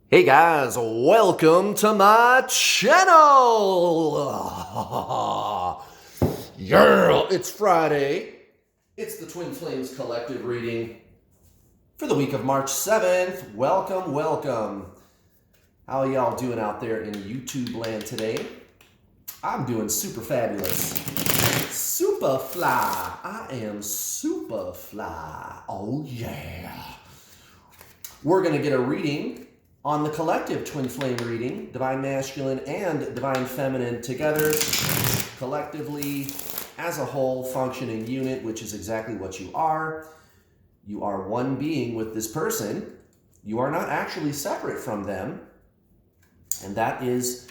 Hey guys, welcome to my channel! Yeah, it's Friday. It's the Twin Flames Collective reading for the week of March 7th. Welcome, welcome. How are y'all doing out there in YouTube land today? I'm doing super fabulous. Super fly. I am super fly. Oh yeah. We're going to get a reading on the collective Twin Flame reading, Divine Masculine and Divine Feminine together, collectively, as a whole, functioning unit, which is exactly what you are. You are one being with this person. You are not actually separate from them. And that is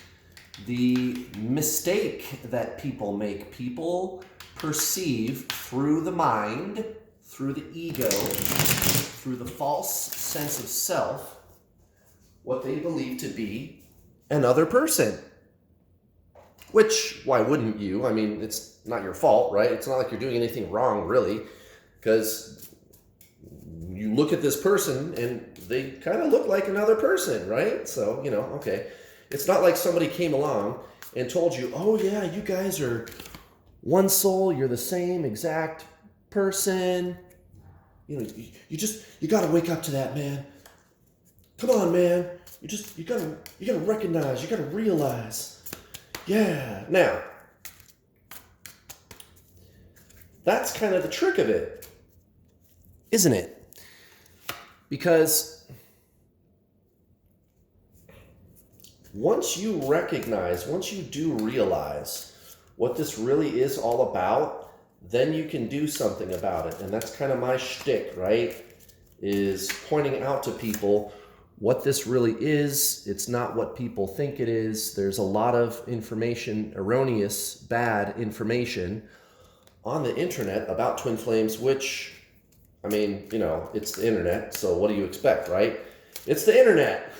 the mistake that people make. People perceive through the mind, through the ego, through the false sense of self, what they believe to be another person. Which, why wouldn't you? I mean, it's not your fault, right? It's not like you're doing anything wrong, really, because you look at this person and they kind of look like another person, right? So, okay. It's not like somebody came along and told you, oh yeah, you guys are one soul, you're the same exact person. You gotta wake up to that, man. Come on, man. You gotta recognize, you gotta realize. Yeah. Now, that's kind of the trick of it, isn't it? Because once you do realize what this really is all about, then you can do something about it. And that's kind of my shtick, right? Is pointing out to people what this really is. It's not what people think it is. There's a lot of information, erroneous, bad information on the internet about twin flames, which, I mean, it's the internet, so what do you expect, right? It's the internet.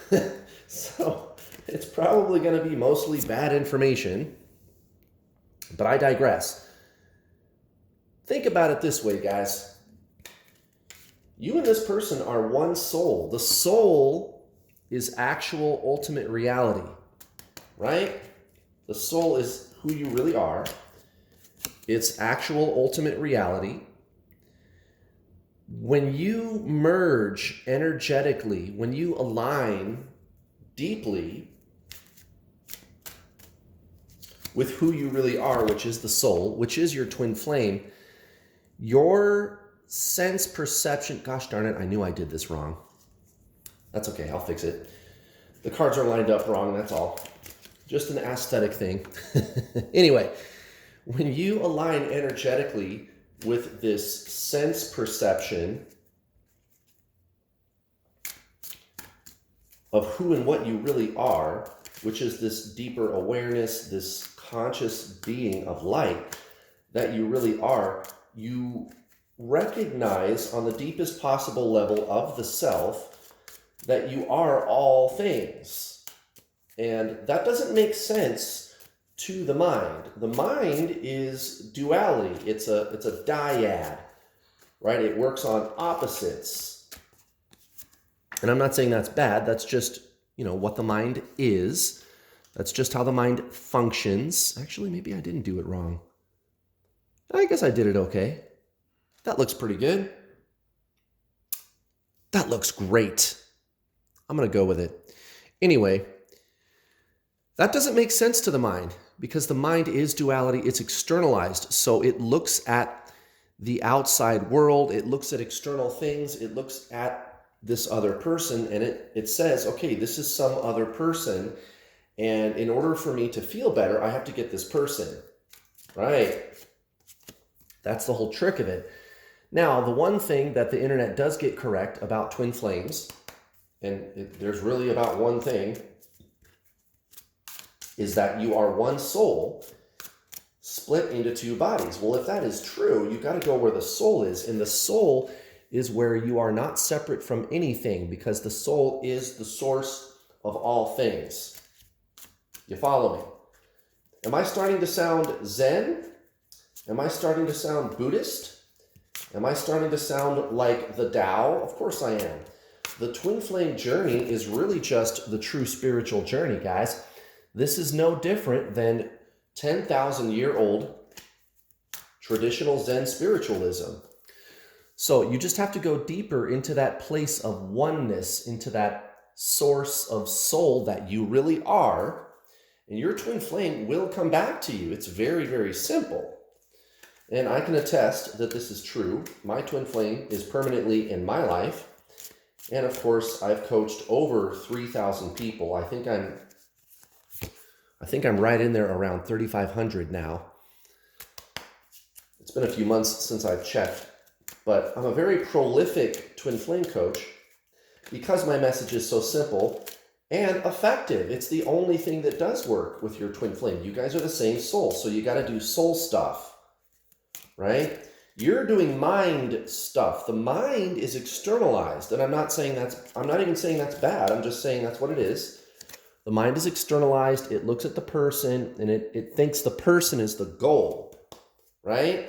So it's probably going to be mostly bad information, but I digress. Think about it this way, guys. You and this person are one soul. The soul is actual ultimate reality, right? The soul is who you really are. It's actual ultimate reality. When you merge energetically, when you align deeply with who you really are, which is the soul, which is your twin flame, your sense perception, gosh darn it, I knew I did this wrong. That's okay, I'll fix it. The cards are lined up wrong, that's all. Just an aesthetic thing. Anyway, when you align energetically with this sense perception of who and what you really are, which is this deeper awareness, this conscious being of light that you really are, you recognize on the deepest possible level of the self that you are all things. And that doesn't make sense to the mind. The mind is duality. It's a dyad, right? It works on opposites. And I'm not saying that's bad. That's just, what the mind is. That's just how the mind functions. Actually, maybe I didn't do it wrong. I guess I did it okay. That looks pretty good. That looks great. I'm going to go with it. Anyway, that doesn't make sense to the mind because the mind is duality. It's externalized. So it looks at the outside world. It looks at external things. It looks at this other person and it says, okay, this is some other person. And in order for me to feel better, I have to get this person, right? That's the whole trick of it. Now, the one thing that the internet does get correct about twin flames, and there's really about one thing, is that you are one soul split into two bodies. Well, if that is true, you got to go where the soul is. And the soul is where you are not separate from anything because the soul is the source of all things. You follow me? Am I starting to sound Zen? Am I starting to sound Buddhist? Am I starting to sound like the Tao? Of course I am. the twin flame journey is really just the true spiritual journey, guys. This is no different than 10,000-year-old traditional Zen spiritualism. So you just have to go deeper into that place of oneness, into that source of soul that you really are, and your twin flame will come back to you. It's very, very simple. And I can attest that this is true. My twin flame is permanently in my life. And of course, I've coached over 3,000 people. I think I'm right in there around 3,500 now. It's been a few months since I've checked, but I'm a very prolific twin flame coach because my message is so simple and effective. It's the only thing that does work with your twin flame. You guys are the same soul, so you got to do soul stuff. Right? You're doing mind stuff. The mind is externalized, and I'm not even saying that's bad. I'm just saying that's what it is. The mind is externalized. It looks at the person, and it thinks the person is the goal, right?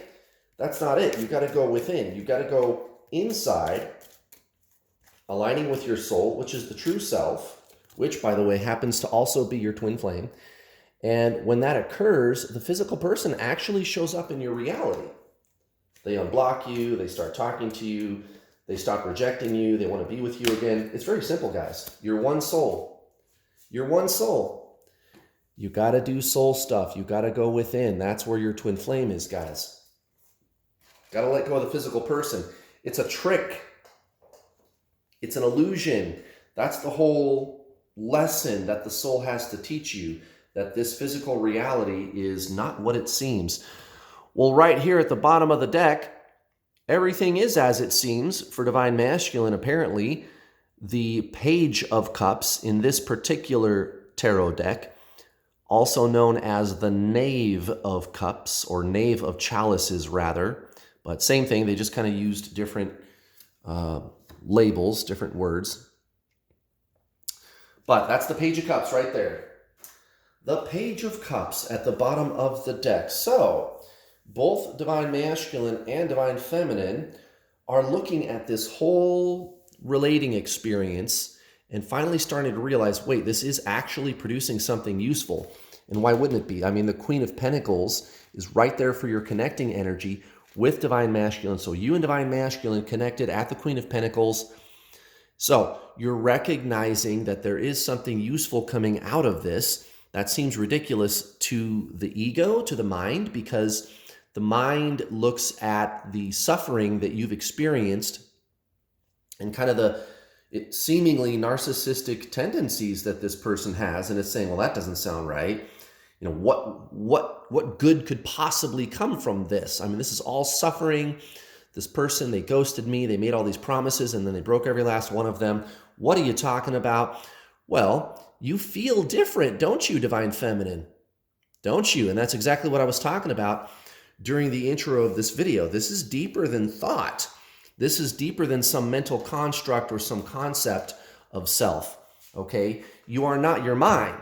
That's not it. You got to go within. You got to go inside, aligning with your soul, which is the true self, which, by the way, happens to also be your twin flame. And when that occurs, the physical person actually shows up in your reality. They unblock you, they start talking to you, they stop rejecting you, they want to be with you again. It's very simple, guys. You're one soul. You're one soul. You got to do soul stuff. You got to go within. That's where your twin flame is, guys. Got to let go of the physical person. It's a trick. It's an illusion. That's the whole lesson that the soul has to teach you, that this physical reality is not what it seems. Well, right here at the bottom of the deck, everything is as it seems for Divine Masculine, apparently. The Page of Cups in this particular tarot deck, also known as the Knave of Cups, or Knave of Chalices, rather. But same thing, they just kind of used different labels, different words. But that's the Page of Cups right there. The Page of Cups at the bottom of the deck. So both Divine Masculine and Divine Feminine are looking at this whole relating experience and finally starting to realize, wait, this is actually producing something useful. And why wouldn't it be? I mean, the Queen of Pentacles is right there for your connecting energy with Divine Masculine. So you and Divine Masculine connected at the Queen of Pentacles. So you're recognizing that there is something useful coming out of this. That seems ridiculous to the ego, to the mind, because the mind looks at the suffering that you've experienced and kind of the seemingly narcissistic tendencies that this person has, and it's saying, well, that doesn't sound right. You know, what good could possibly come from this? I mean, this is all suffering. This person, they ghosted me, they made all these promises, and then they broke every last one of them. What are you talking about? Well, you feel different, don't you, Divine Feminine? Don't you? And that's exactly what I was talking about during the intro of this video. This is deeper than thought. This is deeper than some mental construct or some concept of self, okay? You are not your mind.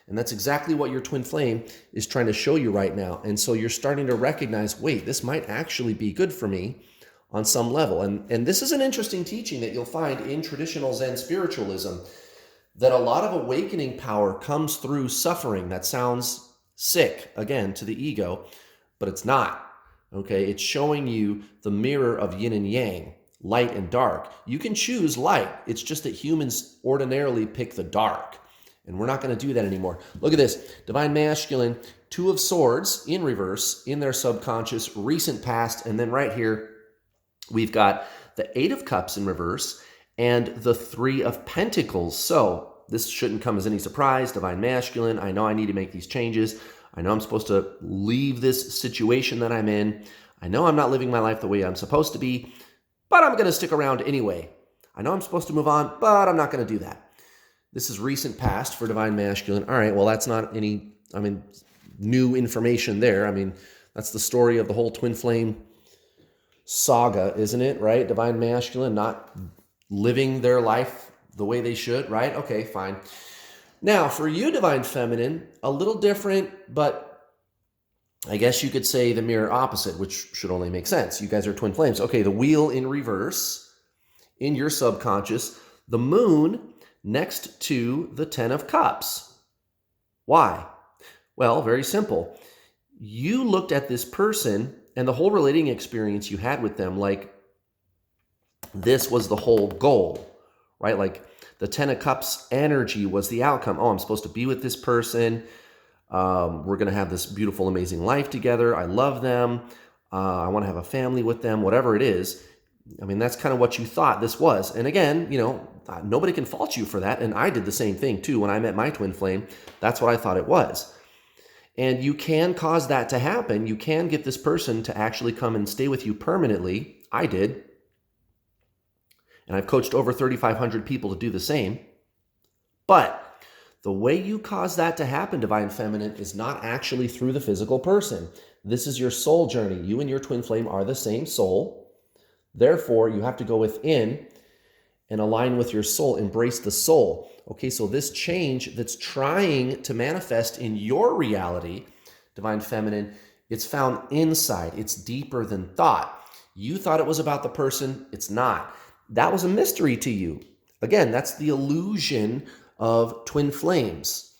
And that's exactly what your twin flame is trying to show you right now. And so you're starting to recognize, wait, this might actually be good for me on some level. And this is an interesting teaching that you'll find in traditional Zen spiritualism, that a lot of awakening power comes through suffering. That sounds sick, again, to the ego, but it's not, okay? It's showing you the mirror of yin and yang, light and dark. You can choose light. It's just that humans ordinarily pick the dark, and we're not going to do that anymore. Look at this. Divine Masculine, Two of Swords in reverse, in their subconscious, recent past, and then right here, we've got the Eight of Cups in reverse and the Three of Pentacles. So this shouldn't come as any surprise. Divine Masculine, I know I need to make these changes. I know I'm supposed to leave this situation that I'm in. I know I'm not living my life the way I'm supposed to be, but I'm going to stick around anyway. I know I'm supposed to move on, but I'm not going to do that. This is recent past for Divine Masculine. All right, well, that's not any, new information there. That's the story of the whole twin flame saga, isn't it, right? Divine Masculine not living their life the way they should, right? Okay, fine. Now, for you, Divine Feminine, a little different, but I guess you could say the mirror opposite, which should only make sense. You guys are twin flames. Okay, the wheel in reverse in your subconscious, The moon next to the 10 of cups. Why? Well, very simple. You looked at this person and the whole relating experience you had with them like this was the whole goal, right? Like the 10 of cups energy was the outcome. Oh, I'm supposed to be with this person. We're going to have this beautiful, amazing life together. I love them. I want to have a family with them, whatever it is. I mean, that's kind of what you thought this was. And again, nobody can fault you for that. And I did the same thing too. When I met my twin flame, that's what I thought it was. And you can cause that to happen. You can get this person to actually come and stay with you permanently. I did. And I've coached over 3,500 people to do the same. But the way you cause that to happen, Divine Feminine, is not actually through the physical person. This is your soul journey. You and your twin flame are the same soul. Therefore, you have to go within and align with your soul, embrace the soul. Okay, so this change that's trying to manifest in your reality, Divine Feminine, it's found inside. It's deeper than thought. You thought it was about the person. It's not. That was a mystery to you. Again, that's the illusion of twin flames.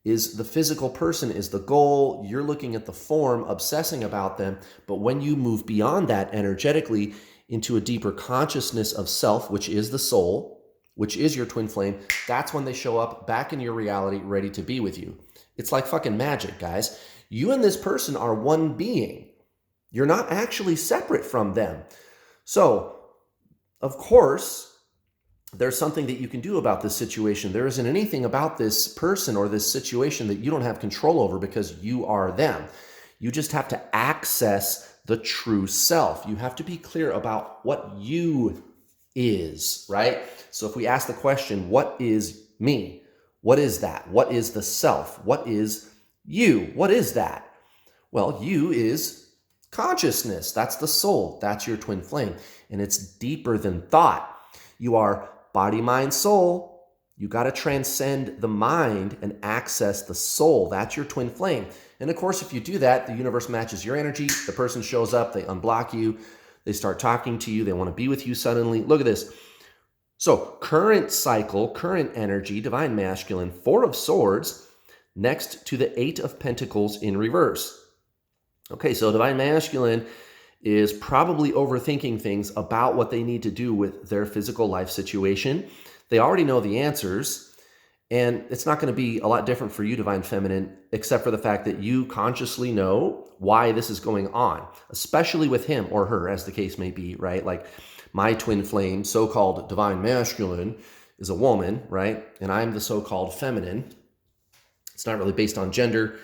Is the physical person is the goal. You're looking at the form, obsessing about them. But when you move beyond that energetically into a deeper consciousness of self, which is the soul, which is your twin flame, that's when they show up back in your reality, ready to be with you. It's like fucking magic, guys. You and this person are one being. You're not actually separate from them. So, of course, there's something that you can do about this situation. There isn't anything about this person or this situation that you don't have control over because you are them. You just have to access the true self. You have to be clear about what you is, right? So if we ask the question, what is me? What is that? What is the self? What is you? What is that? Well, you is consciousness. That's the soul. That's your twin flame. And it's deeper than thought. You are body, mind, soul. You got to transcend the mind and access the soul. That's your twin flame. And of course, if you do that, the universe matches your energy. The person shows up, they unblock you, they start talking to you, they want to be with you suddenly. Look at this. So current cycle, current energy, divine masculine, 4 of swords, next to the 8 of pentacles in reverse. Okay, so divine masculine is probably overthinking things about what they need to do with their physical life situation. They already know the answers, and it's not going to be a lot different for you, Divine Feminine, except for the fact that you consciously know why this is going on, especially with him or her, as the case may be, right? Like my twin flame, so-called Divine Masculine, is a woman, right? And I'm the so-called feminine. It's not really based on gender.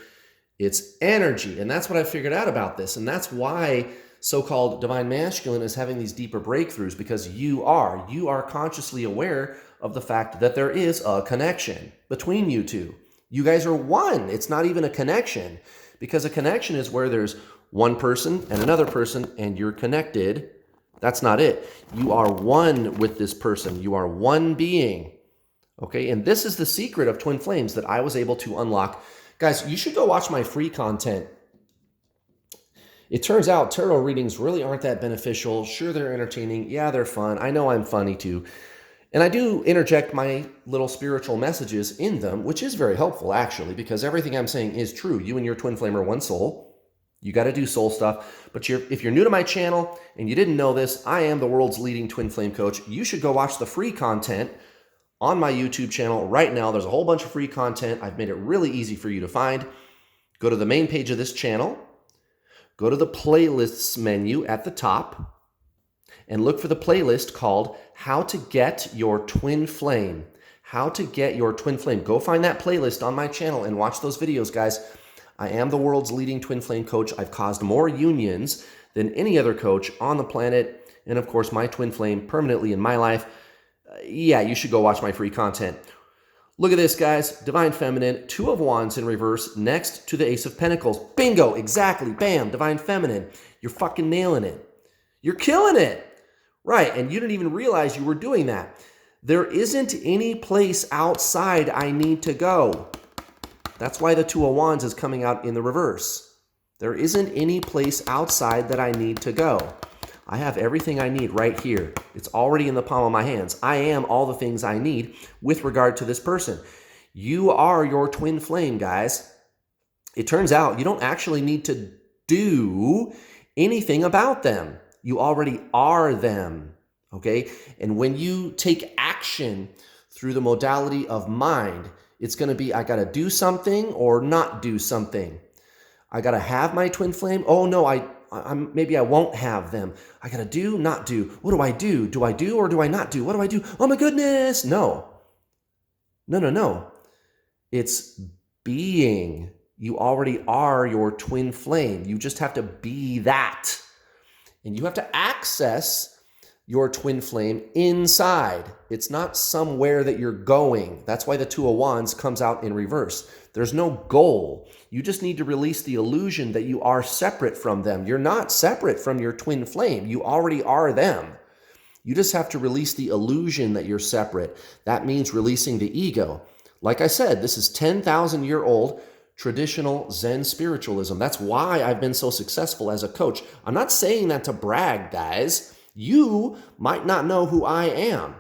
It's energy, and that's what I figured out about this, and that's why so-called Divine Masculine is having these deeper breakthroughs, because you are consciously aware of the fact that there is a connection between you two. You guys are one. It's not even a connection, because a connection is where there's one person and another person and you're connected. That's not it. You are one with this person. You are one being. Okay, and this is the secret of twin flames that I was able to unlock. Guys, you should go watch my free content. It turns out tarot readings really aren't that beneficial. Sure, they're entertaining. Yeah, they're fun. I know I'm funny too. And I do interject my little spiritual messages in them, which is very helpful actually, because everything I'm saying is true. You and your twin flame are one soul. You got to do soul stuff. But if you're new to my channel and you didn't know this, I am the world's leading twin flame coach. You should go watch the free content on my YouTube channel right now. There's a whole bunch of free content. I've made it really easy for you to find. Go to the main page of this channel. Go to the playlists menu at the top and look for the playlist called How to Get Your Twin Flame. How to Get Your Twin Flame. Go find that playlist on my channel and watch those videos, guys. I am the world's leading twin flame coach. I've caused more unions than any other coach on the planet. And of course, my twin flame permanently in my life. Yeah, you should go watch my free content. Look at this, guys. Divine Feminine, 2 of Wands in reverse, next to the Ace of Pentacles. Bingo, exactly. Bam, Divine Feminine. You're fucking nailing it. You're killing it. Right, and you didn't even realize you were doing that. There isn't any place outside I need to go. That's why the 2 of Wands is coming out in the reverse. There isn't any place outside that I need to go. I have everything I need right here. It's already in the palm of my hands. I am all the things I need with regard to this person. You are your twin flame, guys. It turns out you don't actually need to do anything about them. You already are them, okay? And when you take action through the modality of mind, it's going to be, I got to do something or not do something. I got to have my twin flame. Oh no, maybe I won't have them. I got to do, not do. What do I do? Do I do or do I not do? What do I do? Oh my goodness. No. No. It's being. You already are your twin flame. You just have to be that. And you have to access your twin flame inside. It's not somewhere that you're going. That's why the Two of Wands comes out in reverse. There's no goal. You just need to release the illusion that you are separate from them. You're not separate from your twin flame. You already are them. You just have to release the illusion that you're separate. That means releasing the ego. Like I said, this is 10,000-year-old traditional Zen spiritualism. That's why I've been so successful as a coach. I'm not saying that to brag, guys. You might not know who I am.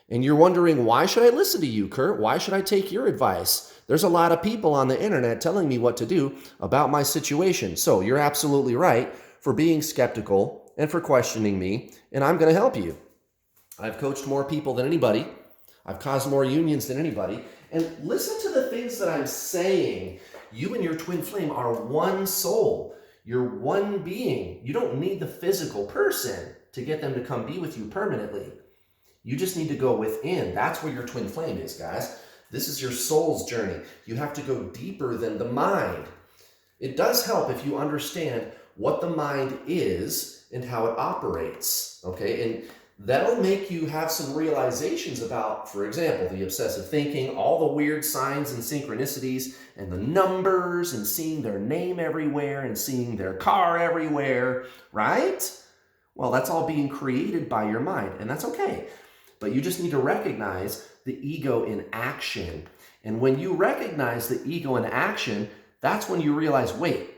And you're wondering, why should I listen to you, Kurt? Why should I take your advice? There's a lot of people on the internet telling me what to do about my situation. So you're absolutely right for being skeptical and for questioning me, and I'm going to help you. I've coached more people than anybody. I've caused more unions than anybody. And listen to the things that I'm saying. You and your twin flame are one soul. You're one being. You don't need the physical person to get them to come be with you permanently. You just need to go within. That's where your twin flame is, guys. This is your soul's journey. You have to go deeper than the mind. It does help if you understand what the mind is and how it operates, okay? And that'll make you have some realizations about, for example, the obsessive thinking, all the weird signs and synchronicities, and the numbers, and seeing their name everywhere, and seeing their car everywhere, right? Well, that's all being created by your mind, and that's okay. But you just need to recognize the ego in action. And when you recognize the ego in action, that's when you realize, wait,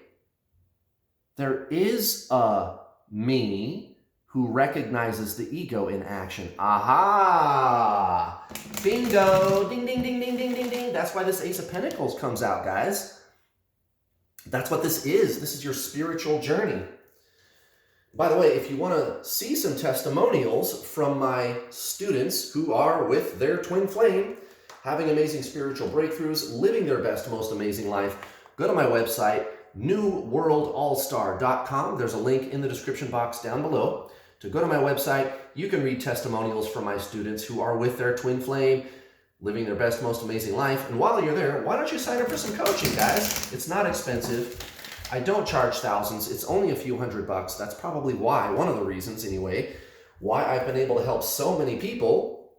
there is a me who recognizes the ego in action. Aha! Bingo! Ding, ding, ding, ding, ding, ding, ding. That's why this Ace of Pentacles comes out, guys. That's what this is. This is your spiritual journey. By the way, if you want to see some testimonials from my students who are with their twin flame, having amazing spiritual breakthroughs, living their best, most amazing life, go to my website, newworldallstar.com. There's a link in the description box down below to go to my website. You can read testimonials from my students who are with their twin flame, living their best, most amazing life. And while you're there, why don't you sign up for some coaching, guys? It's not expensive. I don't charge thousands. It's only a few $100. That's probably why, one of the reasons anyway, why I've been able to help so many people,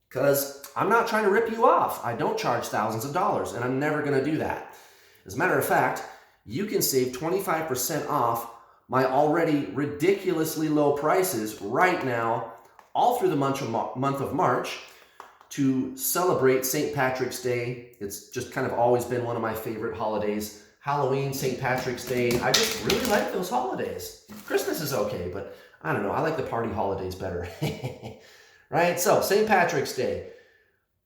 because I'm not trying to rip you off. I don't charge thousands of dollars, and I'm never going to do that. As a matter of fact, you can save 25% off my already ridiculously low prices right now, all through the month of March, to celebrate St. Patrick's Day. It's just kind of always been one of my favorite holidays. Halloween, St. Patrick's Day. I just really like those holidays. Christmas is okay, but I don't know. I like the party holidays better. Right? So, St. Patrick's Day.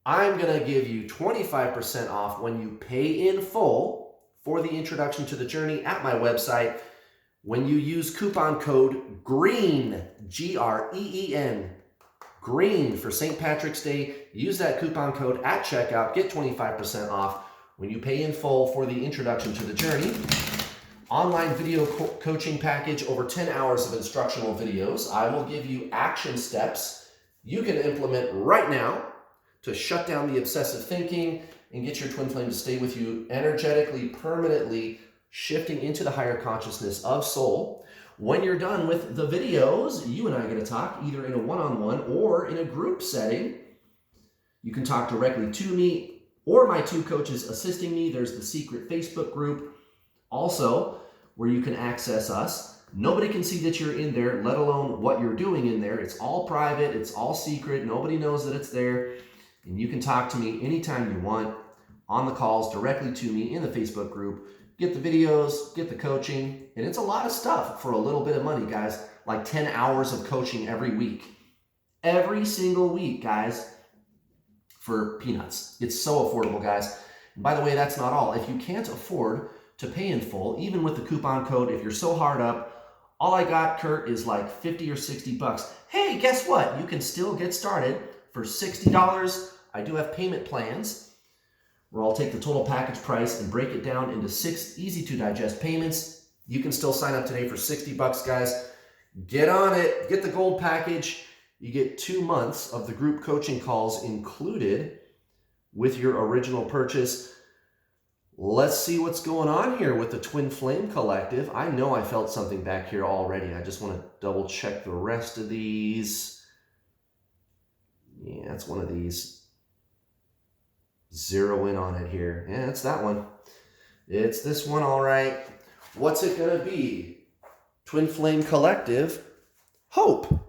I'm going to give you 25% off when you pay in full for the introduction to the journey at my website. When you use coupon code GREEN, G-R-E-E-N, GREEN for St. Patrick's Day. Use that coupon code at checkout. Get 25% off when you pay in full for the introduction to the journey. Online video coaching package, over 10 hours of instructional videos. I will give you action steps you can implement right now to shut down the obsessive thinking and get your twin flame to stay with you energetically, permanently, shifting into the higher consciousness of soul. When you're done with the videos, you and I are going to talk either in a one-on-one or in a group setting. You can talk directly to me or my two coaches assisting me. There's the secret Facebook group also where you can access us. Nobody can see that you're in there, let alone what you're doing in there. It's all private. It's all secret. Nobody knows that it's there. And you can talk to me anytime you want on the calls directly to me in the Facebook group. Get the videos, get the coaching, and it's a lot of stuff for a little bit of money, guys. like 10 hours of coaching every week. Every single week, guys, for peanuts. It's so affordable, guys. And by the way, that's not all. If you can't afford to pay in full, even with the coupon code, if you're so hard up, all I got, Kurt, is like 50 or 60 bucks. Hey, guess what? You can still get started for $60. I do have payment plans where I'll take the total package price and break it down into 6 easy to digest payments. You can still sign up today for 60 bucks, guys. Get on it. Get the gold package. You get 2 months of the group coaching calls included with your original purchase. Let's see what's going on here with the Twin Flame Collective. I know I felt something back here already. I just want to double check the rest of these. Yeah, it's one of these. Zero in on it here. Yeah, it's that one. It's this one, all right. What's it going to be? Twin Flame Collective, Hope.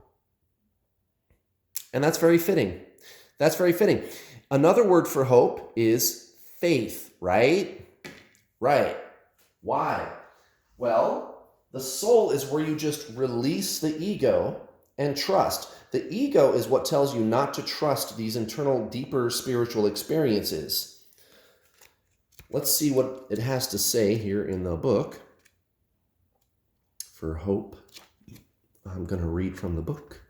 And that's very fitting. That's very fitting. Another word for hope is faith, right? Right. Why? Well, the soul is where you just release the ego and trust. The ego is what tells you not to trust these internal, deeper spiritual experiences. Let's see what it has to say here in the book for hope. I'm going to read from the book.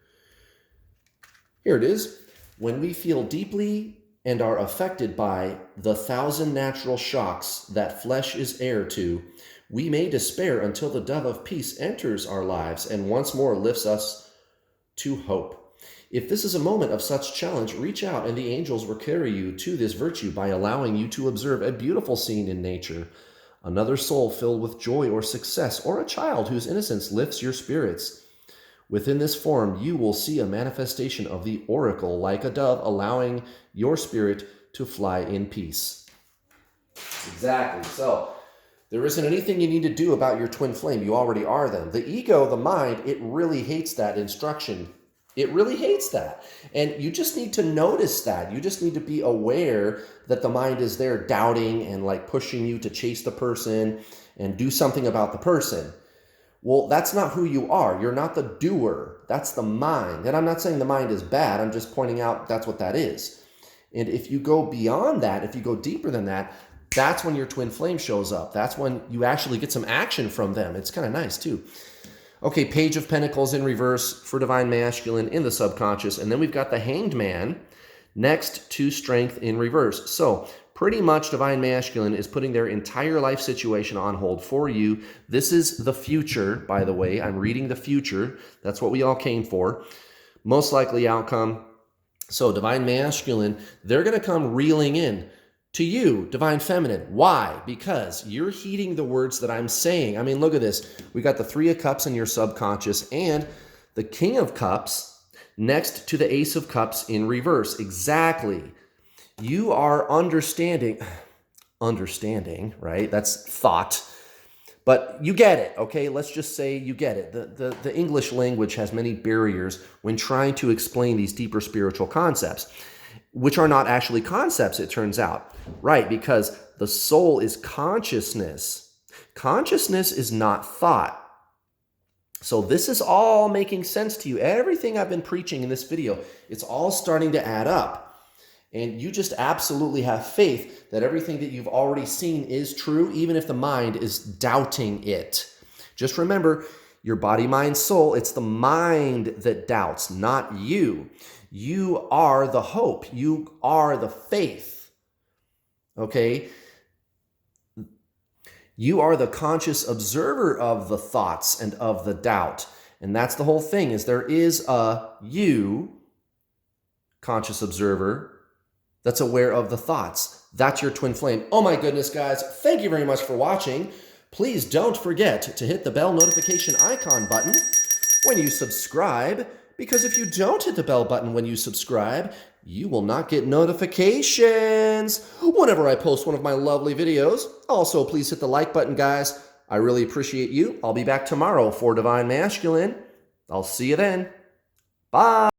Here it is. When we feel deeply and are affected by the 1,000 natural shocks that flesh is heir to, we may despair until the dove of peace enters our lives and once more lifts us to hope. If this is a moment of such challenge, reach out and the angels will carry you to this virtue by allowing you to observe a beautiful scene in nature, another soul filled with joy or success, or a child whose innocence lifts your spirits. Within this form, you will see a manifestation of the oracle, like a dove, allowing your spirit to fly in peace. Exactly. So there isn't anything you need to do about your twin flame. You already are them. The ego, the mind, it really hates that instruction. It really hates that. And you just need to notice that. You just need to be aware that the mind is there doubting and like pushing you to chase the person and do something about the person. Well, that's not who you are. You're not the doer. That's the mind. And I'm not saying the mind is bad. I'm just pointing out that's what that is. And if you go beyond that, if you go deeper than that, that's when your twin flame shows up. That's when you actually get some action from them. It's kind of nice too. Okay, Page of Pentacles in reverse for Divine Masculine in the subconscious. And then we've got the Hanged Man next to Strength in reverse. So pretty much Divine Masculine is putting their entire life situation on hold for you. This is the future, by the way. I'm reading the future. That's what we all came for. Most likely outcome. So Divine Masculine, they're going to come reeling in to you, Divine Feminine. Why? Because you're heeding the words that I'm saying. I mean, look at this. We got the Three of Cups in your subconscious and the King of Cups next to the Ace of Cups in reverse. Exactly. You are understanding, right? That's thought. But you get it, okay? Let's just say you get it. The English language has many barriers when trying to explain these deeper spiritual concepts, which are not actually concepts, it turns out, right? Because the soul is consciousness. Consciousness is not thought. So this is all making sense to you. Everything I've been preaching in this video, it's all starting to add up. And you just absolutely have faith that everything that you've already seen is true, even if the mind is doubting it. Just remember, your body, mind, soul, it's the mind that doubts, not you. You are the hope. You are the faith. Okay? You are the conscious observer of the thoughts and of the doubt. And that's the whole thing, is there is a you, conscious observer, that's aware of the thoughts. That's your twin flame. Oh my goodness, guys. Thank you very much for watching. Please don't forget to hit the bell notification icon button when you subscribe, because if you don't hit the bell button when you subscribe, you will not get notifications whenever I post one of my lovely videos. Also, please hit the like button, guys. I really appreciate you. I'll be back tomorrow for Divine Masculine. I'll see you then. Bye.